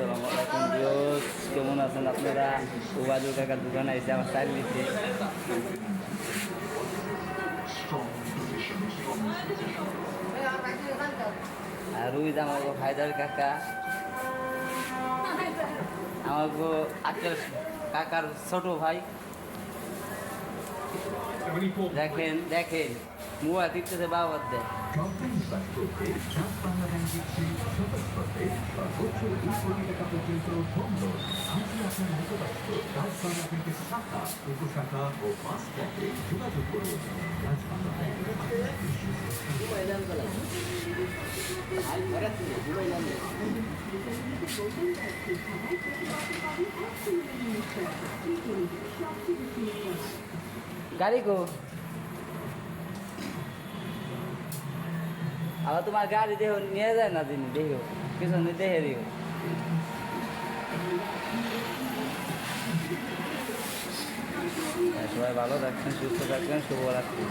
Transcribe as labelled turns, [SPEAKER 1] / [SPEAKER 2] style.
[SPEAKER 1] আসসালামু আলাইকুম ভিউয়ার্স, কেমন আছেন আপনারা? ওবায়দুল কাকার দোকানে এসে আমার চাল নিতে আর রুইজ আমাকে হায়দার কাকা, আমাকে আক্কেল কাকার ছোট ভাই। দেখেন দেখেন মুয়া টিপতেছে বাবার দেয়।
[SPEAKER 2] কোম্পানি বাস করতে ট্রাস্ট বাংলা ব্যাংকের চেয়ে সতর্ক করতে সর্বোচ্চ 2 কোটি টাকা পর্যন্ত হোম লোন। আজই আপনার নিকটস্থ ট্রাস্ট বাংলা ব্যাংকের শাখা, উপশাখা ও মাস ক্যাম্পে যোগাযোগ করুন। ট্রাস্ট বাংলা ব্যাংক
[SPEAKER 1] গাড়ি গো আবার তোমার গাড়ি দেহ নিয়ে যায় না যিনি দেহ পিছনে দেহে দিও। সবাই ভালো থাকবেন, সুস্থ থাকবেন, শুভরাত্রি।